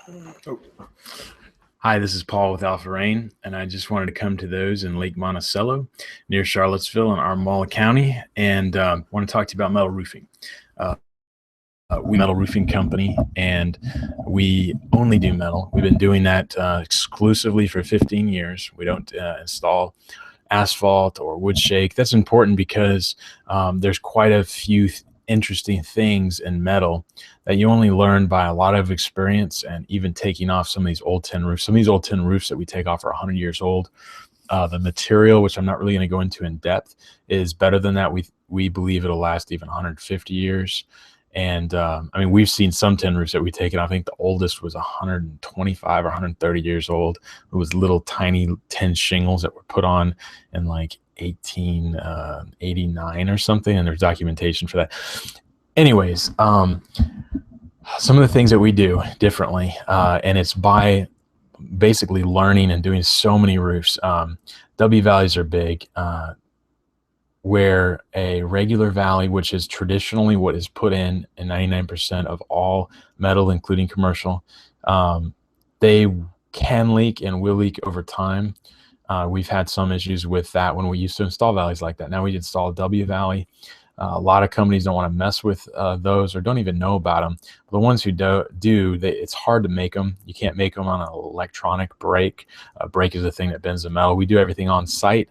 Oh. Hi, this is Paul with Alpha Rain, and I just wanted to come to those in Lake Monticello near Charlottesville in Armagh County, and want to talk to you about metal roofing. Uh, we metal roofing company, and we only do metal. We've been doing that exclusively for 15 years. We don't install asphalt or wood shake. That's important because there's quite a few interesting things in metal that you only learn by a lot of experience and even taking off some of these old tin roofs. Some of these old tin roofs that we take off are 100 years old. The material, which I'm not really going to go into in depth, is better than that. We believe it'll last even 150 years. And I mean, we've seen some tin roofs that we taken. I think the oldest was 125 or 130 years old. It was little tiny tin shingles that were put on in like 1889 or something, and there's documentation for that. Anyways, some of the things that we do differently, and it's by basically learning and doing so many roofs. W valleys are big. Where a regular valley, which is traditionally what is put in 99% of all metal, including commercial, they can leak and will leak over time. We've had some issues with that when we used to install valleys like that. Now we install a W valley. A lot of companies don't want to mess with those or don't even know about them. The ones who do, it's hard to make them. You can't make them on an electronic brake. A brake is the thing that bends the metal. We do everything on site.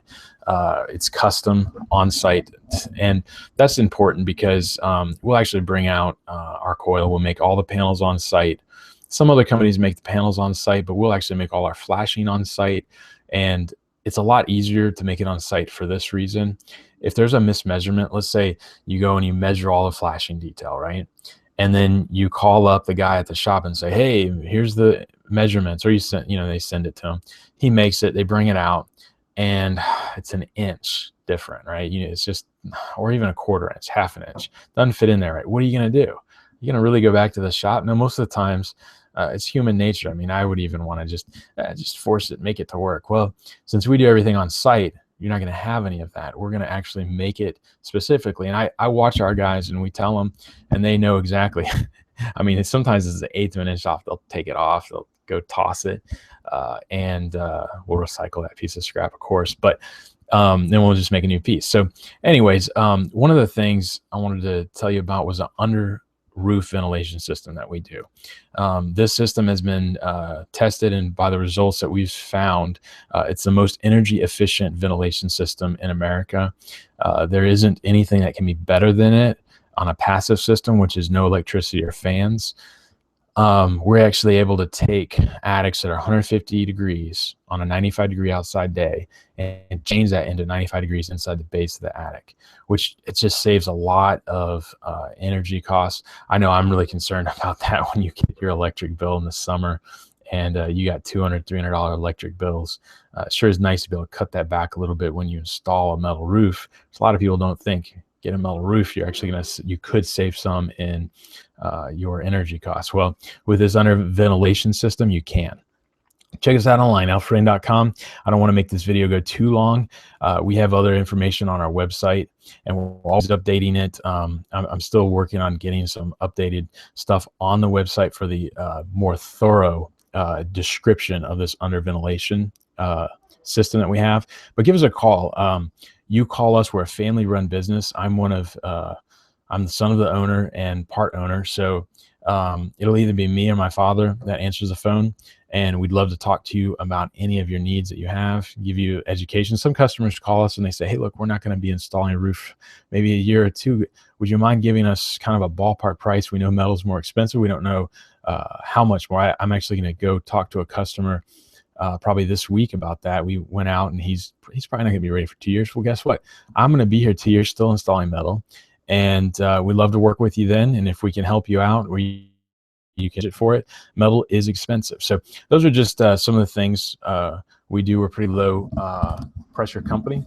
It's custom on site, and that's important because we'll actually bring out our coil. We'll make all the panels on site. Some other companies make the panels on site, but we'll actually make all our flashing on site, and it's a lot easier to make it on site for this reason. If there's a mismeasurement, let's say you go and you measure all the flashing detail, right? And then you call up the guy at the shop and say, hey, here's the measurements, or they send it to him. He makes it, they bring it out, and it's an inch different, right? It's just, or even a quarter inch, half an inch, doesn't fit in there, right? What are you going to do? You're going to really go back to the shop? No, most of the times it's human nature. I mean, I would even want to just force it, make it to work. Well, since we do everything on site, you're not going to have any of that. We're going to actually make it specifically. And I watch our guys and we tell them, and they know exactly. I mean, sometimes it's an eighth of an inch off. They'll take it off. They'll go toss it. And we'll recycle that piece of scrap, of course, but then we'll just make a new piece. So anyways, one of the things I wanted to tell you about was an under roof ventilation system that we do. This system has been tested, and by the results that we've found, it's the most energy efficient ventilation system in America. There isn't anything that can be better than it on a passive system, which is no electricity or fans. We're actually able to take attics that are 150 degrees on a 95-degree outside day and change that into 95 degrees inside the base of the attic, which it just saves a lot of energy costs. I know I'm really concerned about that when you get your electric bill in the summer and you got $200, $300 electric bills. It sure is nice to be able to cut that back a little bit when you install a metal roof. So a lot of people don't think, get a metal roof, you could save some in your energy costs. Well, with this under ventilation system, you can. Check us out online, alpharain.com. I don't want to make this video go too long. We have other information on our website, and we're always updating it. I'm still working on getting some updated stuff on the website for the more thorough description of this under ventilation system that we have. But give us a call. You call us. We're a family-run business. I'm the son of the owner and part owner. So it'll either be me or my father that answers the phone. And we'd love to talk to you about any of your needs that you have, give you education. Some customers call us and they say, hey, look, we're not going to be installing a roof maybe a year or two. Would you mind giving us kind of a ballpark price? We know metal's more expensive. We don't know how much more. I'm actually going to go talk to a customer probably this week about that. We went out and he's probably not gonna be ready for 2 years. Well, guess what? I'm gonna be here 2 years still installing metal, and we'd love to work with you then. And if we can help you out or you can get it for it, metal is expensive. So those are just some of the things we do. We're a pretty low pressure company.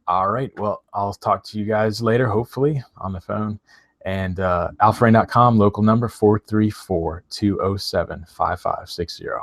All right, well, I'll talk to you guys later, hopefully on the phone. And alpharain.com, local number 434-207-5560.